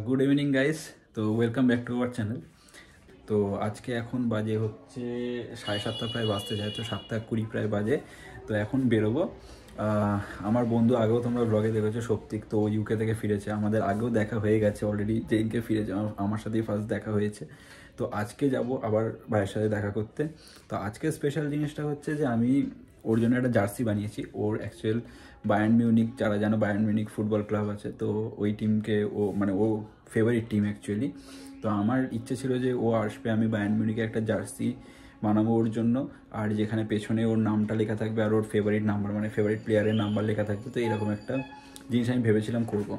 Good evening guys. তো welcome back to our channel. তো আজকে এখন বাজে হচ্ছে 7:30 প্রায় বাজতে যায়, তো 7:20 প্রায় বাজে। তো এখন বেরোবো। আমার বন্ধু আগেও তোমরা ব্লগে দেখেছো, সৌপ্তিক, তো ইউকে থেকে ফিরেছে। আমাদের আগেও দেখা হয়ে গেছে অলরেডি, যেদিনকে ফিরেছে আমার সাথেই ফার্স্ট দেখা হয়েছে। তো আজকে যাব আবার ভাইয়ের সাথে দেখা করতে। তো আজকে স্পেশাল জিনিসটা হচ্ছে যে আমি ওর জন্য একটা জার্সি বানিয়েছি। ওর অ্যাকচুয়াল বায়ার্ন মিউনিক, যারা জানো বায়ার্ন মিউনিক ফুটবল ক্লাব আছে, তো ওই টিমকে ও মানে ও ফেভারিট টিম অ্যাকচুয়ালি। তো আমার ইচ্ছে ছিল যে ও আসবে, আমি বায়ার্ন মিউনিকে একটা জার্সি বানাবো ওর জন্য, আর যেখানে পেছনে ওর নামটা লেখা থাকবে আর ওর ফেভারিট নাম্বার মানে ফেভারিট প্লেয়ারের নাম্বার লেখা থাকবে। তো এরকম একটা জিনিস আমি ভেবেছিলাম করব।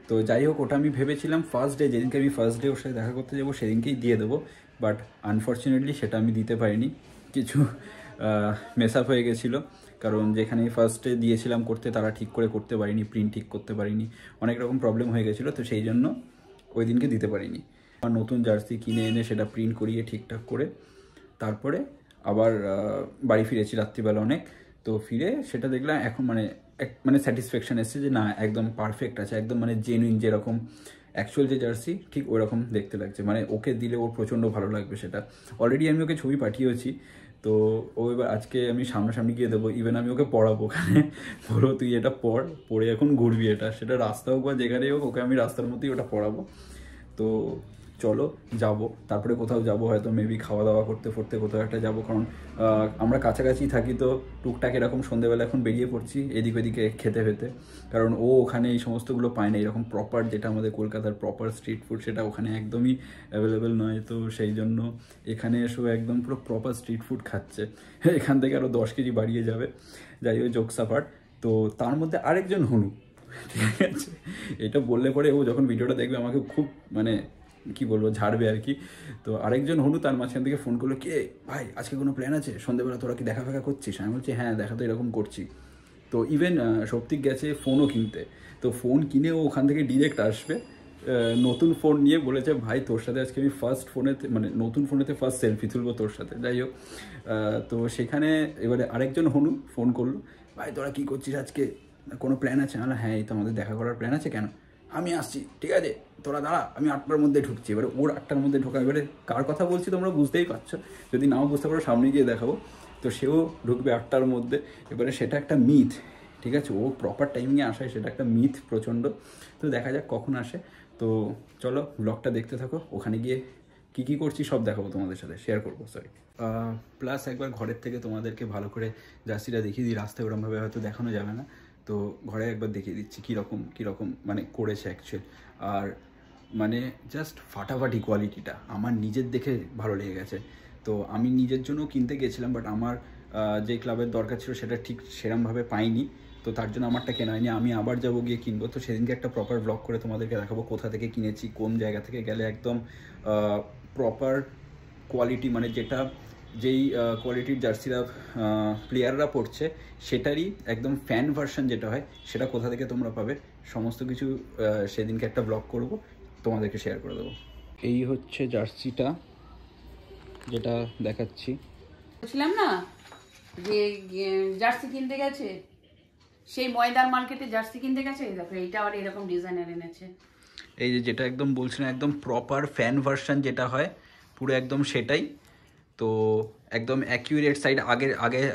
তো যাই হোক, ওটা আমি ভেবেছিলাম ফার্স্ট ডে, যেদিনকে আমি ফার্স্ট ডে ওর সাথে দেখা করতে যাবো সেদিনকেই দিয়ে দেবো। বাট আনফর্চুনেটলি সেটা আমি দিতে পারিনি, কিছু মেস আপ হয়ে গেছিলো। কারণ যেখানে ফার্স্টে দিয়েছিলাম করতে, তারা ঠিক করে করতে পারিনি, প্রিন্ট ঠিক করতে পারিনি, অনেক রকম প্রবলেম হয়ে গেছিলো। তো সেই জন্য ওই দিনকে দিতে পারিনি। আর নতুন জার্সি কিনে এনে সেটা প্রিন্ট করিয়ে ঠিকঠাক করে তারপরে আবার বাড়ি ফিরেছি রাত্রিবেলা অনেক। তো ফিরে সেটা দেখলাম এখন মানে স্যাটিসফ্যাকশান এসছে যে না, একদম পারফেক্ট আছে, একদম মানে জেনুইন, যেরকম অ্যাকচুয়াল যে জার্সি ঠিক ওরকম দেখতে লাগছে। মানে ওকে দিলে ওর প্রচণ্ড ভালো লাগবে সেটা। অলরেডি আমি ওকে ছবি পাঠিয়েছি। তো ও এবার আজকে আমি সামনাসামনি গিয়ে দেবো, ইভেন আমি ওকে পড়াবো ওখানে, বলো তুই এটা পড়ে এখন ঘুরবি, এটা সেটা রাস্তা হোক বা যেখানেই হোক, ওকে আমি রাস্তার মধ্যেই ওটা পড়াবো। তো চলো যাব, তারপরে কোথাও যাব, হয়তো মেবি খাওয়া দাওয়া করতে করতে কোথাও একটা যাব। কারণ আমরা কাছাকাছি থাকি, তো টুকটাক এরকম সন্ধ্যেবেলা এখন বেরিয়ে পড়ছি এদিক ওদিকে খেতে খেতে। কারণ ও ওখানে এই সমস্তগুলো পায় না, এরকম প্রপার যেটা আমাদের কলকাতার প্রপার স্ট্রিট ফুড সেটা ওখানে একদমই অ্যাভেলেবেল নয়। তো সেই জন্য এখানে এসেও একদম পুরো প্রপার স্ট্রিট ফুড খাচ্ছে। এখান থেকে আরও 10 কেজি বাড়িয়ে যাবে। যাই হোক, জোকস অ্যাপার্ট। তো তার মধ্যে আরেকজন হনু, ঠিক আছে, এটা বললে পরে ও যখন ভিডিওটা দেখবে আমাকে খুব মানে কি বলবো, ঝাড়বে আর কি। তো আরেকজন হনু তার মাঝখান থেকে ফোন করলো, কে ভাই আজকে কোনো প্ল্যান আছে সন্ধ্যেবেলা, তোরা কি দেখা ফেকা করছিস? আমি বলছি হ্যাঁ, দেখা তো এরকম করছি। তো ইভেন সৌপ্তিক গেছে ফোনও কিনতে। তো ফোন কিনে ও ওখান থেকে ডিরেক্ট আসবে নতুন ফোন নিয়ে। বলেছে ভাই তোর সাথে আজকে আমি ফার্স্ট ফোনেতে মানে নতুন ফোনেতে ফার্স্ট সেলফি তুলবো তোর সাথে। যাই হোক, তো সেখানে এবারে আরেকজন হনু ফোন করলো, ভাই তোরা কী করছিস আজকে, কোনো প্ল্যান আছে? না হ্যাঁ, এই তো আমাদের দেখা করার প্ল্যান আছে। কেন? আমি আসছি, ঠিক আছে তোরা দাঁড়া, আমি 8টার মধ্যে ঢুকছি। এবারে ওর 8টার মধ্যে ঢোকা, এবারে কার কথা বলছি তোমরা বুঝতেই পারছো, যদি নাও বুঝতে পারো সামনে গিয়ে দেখাবো। তো সেও ঢুকবে 8টার মধ্যে। এবারে সেটা একটা মিথ, ঠিক আছে, ও প্রপার টাইমিংয়ে আসায় সেটা একটা মিথ প্রচণ্ড। তো দেখা যাক কখন আসে। তো চলো ব্লগটা দেখতে থাকো, ওখানে গিয়ে কী কী করছি সব দেখাবো তোমাদের সাথে, শেয়ার করবো। সরি, প্লাস একবার ঘরের থেকে তোমাদেরকে ভালো করে জার্সিটা দেখিয়ে দিই। রাস্তায় ওরমভাবে হয়তো দেখানো যাবে না, তো ঘরে একবার দেখিয়ে দিচ্ছি কীরকম মানে করেছে অ্যাকচুয়াল। আর মানে জাস্ট ফাটাফাটি কোয়ালিটিটা আমার নিজের দেখে ভালো লেগে গেছে। তো আমি নিজের জন্য কিনতে গেছিলাম, বাট আমার যে ক্লাবের দরকার ছিল সেটা ঠিক সেরমভাবে পাইনি। তো তার জন্য আমারটা কেনা হয়নি, আমি আবার যাবো গিয়ে কিনবো। তো সেদিনকে একটা প্রপার ব্লগ করে তোমাদেরকে দেখাবো কোথা থেকে কিনেছি, কোন জায়গা থেকে গেলে একদম প্রপার কোয়ালিটি, মানে যেই কোয়ালিটির জার্সিরা প্লেয়াররা পড়ছে সেটারই একদম ফ্যান ভার্সন যেটা হয়, সেটা কোথা থেকে তোমরা পাবে সমস্ত কিছু সেদিনকে একটা ব্লগ করব, তোমাদেরকে শেয়ার করে দেবো। এই হচ্ছে জার্সিটা যেটা দেখাচ্ছি। বলছিলাম না যে জার্সি কিনতে গেছে, সেই ময়দার মার্কেটে জার্সি কিনতে গেছে। দেখো এইটা আবার এরকম ডিজাইনের এনেছে। এই যে যেটা একদম বলছিলাম, একদম প্রপার ফ্যান ভার্সন যেটা হয় পুরো একদম সেটাই। তো একদম অ্যাকিউরেট সাইড।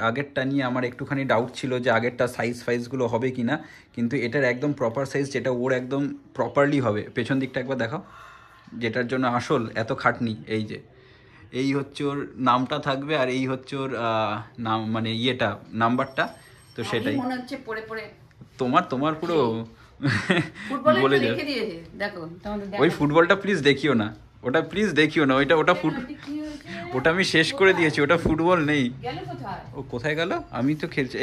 আগেরটা নিয়ে আমার একটুখানি ডাউট ছিল যে আগেরটা সাইজগুলো হবে কি না, কিন্তু এটার একদম প্রপার সাইজ, যেটা ওর একদম প্রপারলি হবে। পেছন দিকটা একবার দেখাও, যেটার জন্য আসল এত খাটনি। এই হচ্ছে ওর নামটা থাকবে, আর এই হচ্ছে ওর নাম মানে নাম্বারটা। তো সেটাই মনে হচ্ছে পড়ে পড়ে তোমার পুরো বলে রেখে দিয়েছে। দেখো ওই ফুটবলটা প্লিজ দেখিও না, ওটা প্লিজ দেখিও না। ওটা আমি শেষ করে দিয়েছি, ওটা ফুটবল নেই। ও কোথায় গেল? আমি তো খেলছি।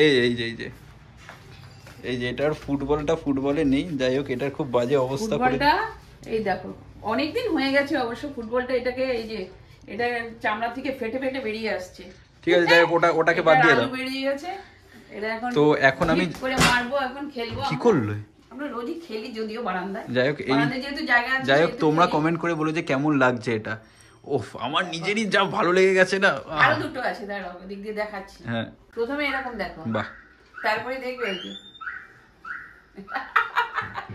এই যে এটার ফুটবলে নেই। যাই হোক, এটার খুব বাজে অবস্থা করে। এই দেখো অনেকদিন হয়ে গেছে অবশ্য ফুটবলটা, এটাকে এই যে এটা চামড়া থেকে ফেটে ফেটে বেরিয়ে আসছে। ঠিক আছে, যাই হোক, ওটাকে বাদ দিয়ে দাও। বেরিয়ে গেছে এটা। তো এখন আমি করে মারবো, এখন খেলবো। কি করলো? আমরা রোজই খেলি যদিও বারান্দায়। যাই হোক তোমরা কমেন্ট করে বলো যে কেমন লাগছে এটা। ওফ, আমার নিজেরই যা ভালো লেগে গেছে না। আরো দুটো আছে, দাঁড়াও দিক দিয়ে দেখাচ্ছি। হ্যাঁ, প্রথমে এরকম দেখো, বাহ, তারপরে দেখবে এই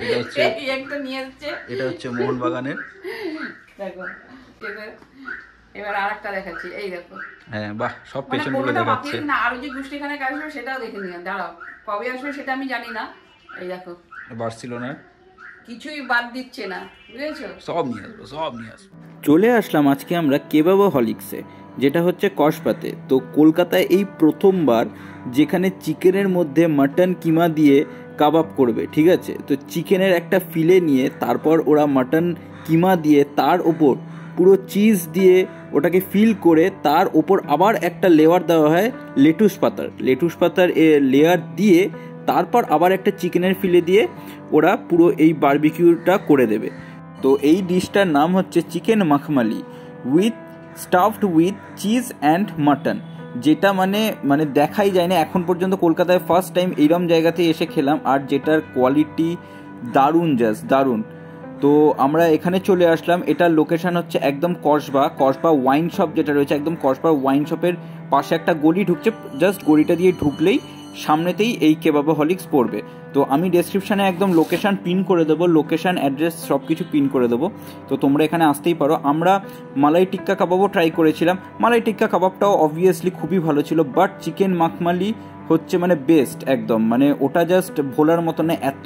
এটা হচ্ছে এই একটা নিয়ে যাচ্ছে, এটা হচ্ছে মোহনবাগানের। দেখো এবার আরেকটা দেখাচ্ছি, এই দেখো। হ্যাঁ বাহ, সব মানে পেছন গুলো কোনোটা বাকি দেখাচ্ছে। না, আরো যে গোষ্ঠীখানে আসবে সেটাও দেখে নিলাম, দাঁড়াও কবে আসবে সেটা আমি জানি না। এই দেখো বার্সেলোনার কিছুই বাদ দিচ্ছে না, বুঝেছো? সব নিয়ে আসবো, সব নিয়ে আসবো। চলে আসলাম আজকে আমরা কেবাবহলিক্সে, যেটা হচ্ছে কসবাতে। তো কলকাতায় এই প্রথমবার যেখানে চিকেনের মধ্যে মাটন কিমা দিয়ে কাবাব করবে, ঠিক আছে? তো চিকেনের একটা ফিলে নিয়ে তারপর ওরা মাটন কিমা দিয়ে তার ওপর পুরো চিজ দিয়ে ওটাকে ফিল করে তার ওপর আবার একটা লেয়ার দেওয়া হয় লেটুস পাতার লেয়ার দিয়ে তারপর আবার একটা চিকেনের ফিলে দিয়ে ওরা পুরো এই বারবিকিউটা করে দেবে। তো এই ডিশটার নাম হচ্ছে chicken makhmali stuffed with cheese and mutton, যেটা মানে দেখাই যায় না এখন পর্যন্ত। কলকাতায় ফার্স্ট টাইম এইরকম জায়গাতে এসে খেলাম, আর যেটার কোয়ালিটি দারুণ। তো আমরা এখানে চলে আসলাম, এটার লোকেশন হচ্ছে একদম কসবা ওয়াইন শপ যেটা রয়েছে, একদম কসবা ওয়াইন শপের পাশে একটা গলি ঢুকছে, জাস্ট গলিটা দিয়ে ঢুকলেই সামনেতেই এই কেবাবহলিক্স পড়বে। তো আমি ডেসক্রিপশানে একদম লোকেশান পিন করে দেবো, লোকেশান অ্যাড্রেস সব কিছু পিন করে দেবো, তো তোমরা এখানে আসতেই পারো। আমরা মালাই টিক্কা কাবাবও ট্রাই করেছিলাম, মালাই টিক্কা কাবাবটাও অবভিয়াসলি খুবই ভালো ছিল, বাট চিকেন মাখমালি হচ্ছে বেস্ট একদম, ওটা জাস্ট ভোলার মতো না, এত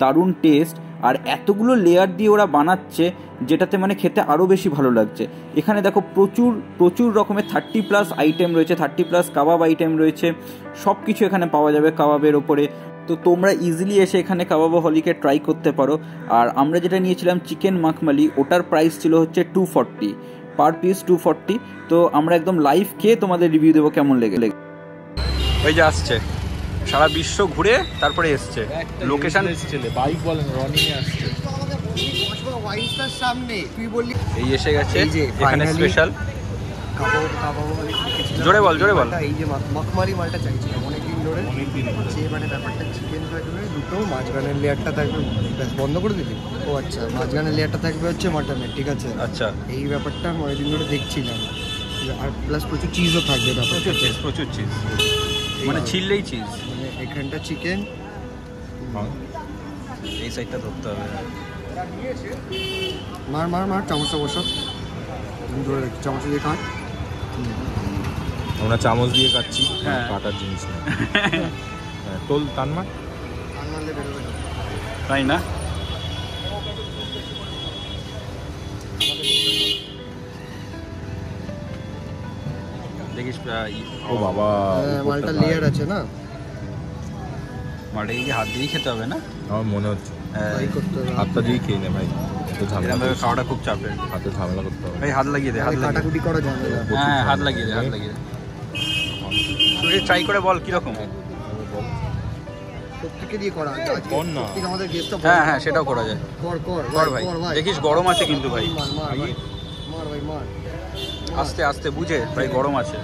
দারুণ টেস্ট। আর এতগুলো লেয়ার দিয়ে ওরা বানাচ্ছে যেটাতে খেতে আরও বেশি ভালো লাগছে। এখানে দেখো প্রচুর রকমের 30+ আইটেম রয়েছে, 30+ কাবাব আইটেম রয়েছে, সব কিছু এখানে পাওয়া যাবে কাবাবের ওপরে। তো তোমরা ইজিলি এসে এখানে কাবাবহলিকে ট্রাই করতে পারো। আর আমরা যেটা নিয়েছিলাম চিকেন মাখমালি, ওটার প্রাইস ছিল হচ্ছে 240 পার পিস, 240। তো আমরা একদম লাইভ খেয়ে তোমাদের রিভিউ দেবো কেমন লেগে। ওই যে আসছে, সারা বিশ্ব ঘুরে তারপরে এসছে, লোকেশন বাইক বলেন রনি আসছে সামনে, তুই বললি এই এসে গেছে এই যে এখানে finally স্পেশাল। কাবাব জোরে বল এই যে মাখমালি মালটা চাইছিলাম অনেকদিন ধরে। যে ব্যাপারটা চিকেন থাকবে দুটো, মাঝখানের লেয়ারটা থাকবে, ব্যাস বন্ধ করে দিলি। ও আচ্ছা, মাঝখানের লেয়ারটা থাকবে হচ্ছে মাটনের, ঠিক আছে? আচ্ছা, এই ব্যাপারটা আমি অনেকদিন ধরে দেখছিলাম। আর প্লাস প্রচুর চিজও থাকবে, প্রচুর চিজ ছিললেই চিজ। এখানটা চিকেন, এই সাইডটা ধরতে হবে। মার চামচটা বসো, ধরে রাখি, চামচ দিয়ে কাট। আমরা চামচ দিয়ে কাটছি, হ্যাঁ। কাটার জিনিস না। তোল টান মার, মারলে বেরোবে না। তাই না? দেখিস ও বাবা, মালটা লেয়ার আছে না, মালটাকে কি হাত দিয়েই খেতে হবে না? আমার মনে হচ্ছে ফ্রাই করতে হবে। হাতটা দিয়ে খেয়ে নে ভাই, তো ঝামেলা এরকম ভাবে খাওয়াটা খুব চাপের। হাতে ঝামেলা করতে হবে। ভাই হাত লাগিয়ে দে, হাত লাগিয়ে দে। কাটাকুটি করা ঝামেলা। হ্যাঁ, হাত লাগিয়ে দে। তুই ট্রাই করে বল কিরকম। প্রত্যেকে দিয়ে করা আছে আজকে। কর না। প্রত্যেক আমাদের গেস্টটা হ্যাঁ সেটাও করা যায়। কর ভাই, দেখিস গরম আছে কিন্তু ভাই। মার ভাই মার। আস্তে আস্তে বুঝে ভাই, গরম আছে।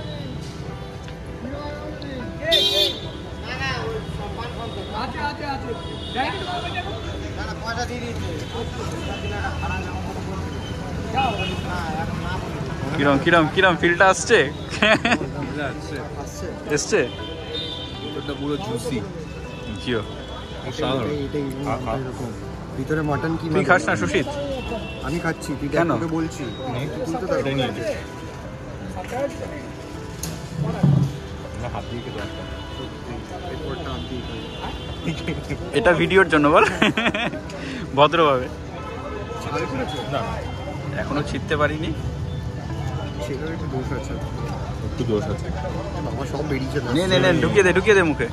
কিরম ফিলটা আসছে? এসছে এটা পুরো জুসি। জিও, ভিতরে মাটন কি? তুই খাস না সুশীত? আমি খাচ্ছি, তুই কেন? তোকে বলছি। এটাই নিয়ে নে। হাত দিয়ে খেতে একটা। এটা ভিডিওর জন্য বল, ভদ্রভাবে। না এখনো ছিটতে পারিনি। সেটার একটু দোষ আছে, একটু দোষ আছে। বাবা সব বেরিয়েছে। নে ঢুকিয়ে দে মুখে।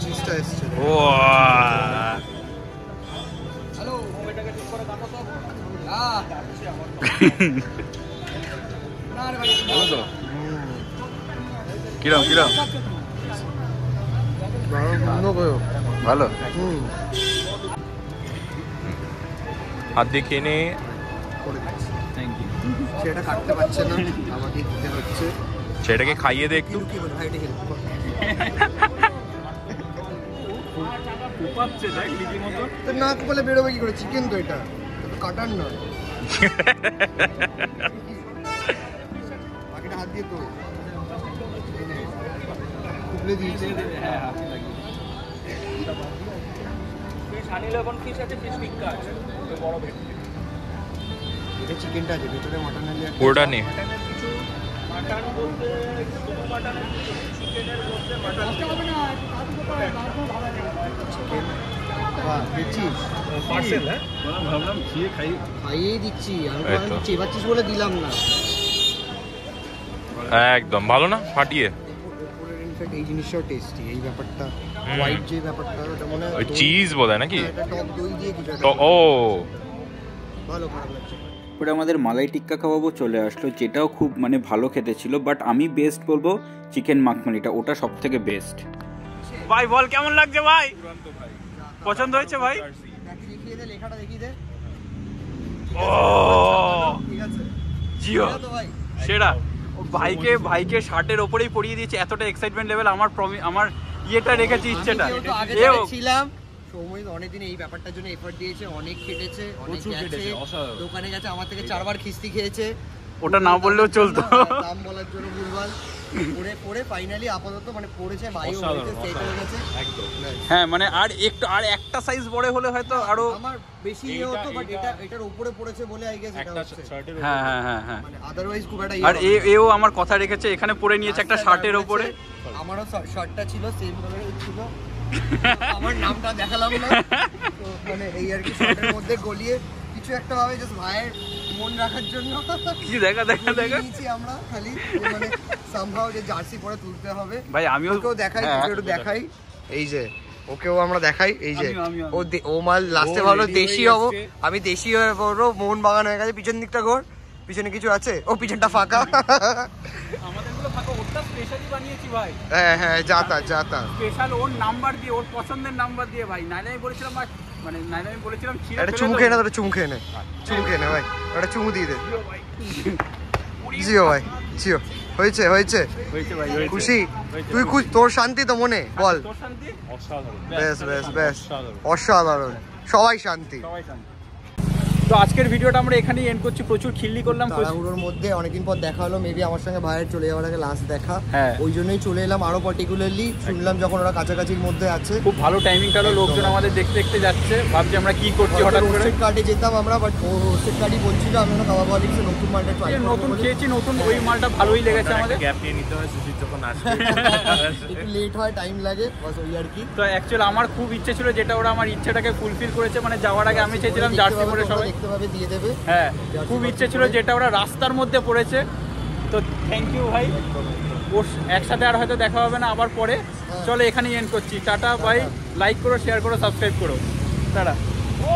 চিজটা এসছে। ও কিরম ভালো। হাত দিয়ে খেয়ে নে। Thank you. সেটা কাটতে পারছে না, আমাকে দিতে হচ্ছে। সেটাকে খাইয়ে দে একটু। তো না বলে বেরোবে কি করে? চিকেন তো এটা কাটার না। বাকিটা হাত দিয়ে তো খুবলে দিয়েছে। এটা চিকেনটা আছে, ভেতরে মাটনের লেয়ার। ওটা নেই। চিকেন বাহ, দেখছিস? ভাবলাম খেয়ে খাই। খাইয়েই দিচ্ছি, আমি এই তো। চেবাচ্ছিস বলে দিলাম না। একদম ভালো না, ফাটিয়ে। ওপরের ইনফ্যাক্ট এই জিনিসটাও টেস্টি, এই ব্যাপারটা হোয়াইট যে ব্যাপারটা ওটা মনে হয় ওই চিজ বোধহয় নাকি? এটা টক দই দিয়ে কিছু একটা তো ও ভালো, খারাপ লাগছে। এরপরে আমাদের মালাই টিক্কা কাবাবও চলে আসলো, যেটাও খুব মানে ভালো খেতে ছিল, বাট আমি বেস্ট বলবো চিকেন মাখমালিটা, ওটা সব থেকে বেস্ট। ভাই বল কেমন লাগছে ভাই? পছন্দ হয়েছে ভাই? দেখিয়ে দে, লেখাটা দেখিয়ে দে। ও ঠিক আছে জিও এটা তো ভাই সেরা। ভাইকে শার্টের ওপরেই পরিয়ে দিয়েছে, এতটা এক্সাইটমেন্ট লেভেল। আমার ইয়েটা রেখেছি, ইচ্ছেটা। যেহেতু আগে এও থেকে ছিলাম, সৌমিত অনেকদিন এই ব্যাপারটার জন্য এফর্ট দিয়েছে, অনেক খেটেছে, অনেক গেছে, দোকানে গেছে, আমার থেকে 4 বার খিস্তি খেয়েছে। ওটা না বললেও চলতো। দাম বলার জন্য ভুলভাল পরে ফাইনালি আপাতত মানে পড়েছে, ভাইও হয়েছে, সেট হয়ে গেছে একদম। হ্যাঁ মানে আর একটা সাইজ বড় হলে হয়তো আরো আমার বেশি ইয়ে হতো, বাট এটার উপরে পড়েছে বলে আই গেস এটা হচ্ছে। হ্যাঁ হ্যাঁ হ্যাঁ হ্যাঁ। মানে আদারওয়াইজ খুব একটা আর এও আমার কথা রেখেছে, এখানে পরে নিয়েছে একটা শার্টের ওপরে। আমারও শার্টটা ছিল সেম কালারের ছিল, আমার নামটা দেখালাম না তো, মানে এই আর কি শার্টের মধ্যে গলিয়ে কিছু একটা ভাবে জাস্ট ভাইয়ের মন রাখার জন্য কি দেখা নিয়েছি আমরা খালি, যে মানে সামহাও যে জার্সি পরে তুলতে হবে। ভাই আমিও ওকেও দেখাই, হ্যাঁ, একটু দেখাই, এই যে ওকেও আমরা দেখাই, এই যে আমিও। ও মাল লাস্টে ভালো দেশি হবো, আমি দেশি হয়ে পড়বো, মোহন বাগান হয়ে গেছে। পিছন দিকটা ঘোর, পিছনে কিছু আছে? ও পিছনটা ফাঁকা। আমাদেরগুলো ফাঁকা, ওটা স্পেশালি বানিয়েছি ভাই। হ্যাঁ যাতা স্পেশাল ওর নাম্বার দিয়ে, ওর পছন্দের নাম্বার দিয়ে ভাই। নাইলে আমি বলেছিলাম ছিঁড়ে একটা ফেলে চুমু দেবো। খেয়ে না, তোরা চুমু খেয়ে নে, চুমু খেয়ে নে ভাই, একটা চুমু দিয়ে দে। জিও ভাই, জিও হয়েছে হয়েছে ভাই, হয়েছে। খুশি? হয়েছে। তুই খুশি? তোর শান্তি তো মনে? বল। তোর শান্তি? বেশ অসাধারণ, সবাই শান্তি। সবাই শান্তি। তো আজকের ভিডিওটা আমরা এখানেই এন্ড করছি। প্রচুর খিল্লি করলাম। তাড়াহুড়োর মধ্যে অনেকদিন পর দেখা হলো, মেবি আমার সঙ্গে ভাইয়ের চলে যাওয়ার আগে লাস্ট দেখা, হ্যাঁ। ওই জন্যই চলে এলাম। আরো পার্টিকুলারলি শুনলাম যখন ওরা কাছাকাছির মধ্যে আছে, খুব ভালো টাইমিংটা হলো, লোকজন আমাদের দেখতে যাচ্ছে, ভাবছি আমরা কি করছি হঠাৎ করে। রোস্টেড কার্ডে যেতাম আমরা, বাট ও রোস্টেড কার্ডই বলছিল, আমি ওরা কাবাব ওয়ালিক্সে নতুন মালটা ট্রাই করব। নতুন খেয়েছি, নতুন ওই মালটা ভালোই লেগেছে আমাদের। গ্যাপ নিয়ে নিতে হয় সুশীল যখন আসবে। একটু লেট হয়, টাইম লাগে, বাস ওই আর কি। তো অ্যাকচুয়ালি আমার খুব ইচ্ছে ছিল, যেটা ওরা আমার ইচ্ছেটাকে ফুলফিল করেছে। মানে যাওয়ার আগে আমি চেয়েছিলাম জার্সি পরে সবাই দেখতে পাবে, দিয়ে দেবে। হ্যাঁ, খুব ইচ্ছে ছিল, যেটা ওরা রাস্তার মধ্যে পড়েছে। তো থ্যাংক ইউ ভাই। ওর একসাথে আর হয়তো দেখা হবে না আবার পরে। চলো এখানেই এন্ড করছি। Tata bye. লাইক করো, শেয়ার করো, সাবস্ক্রাইব করো। টাটা। ও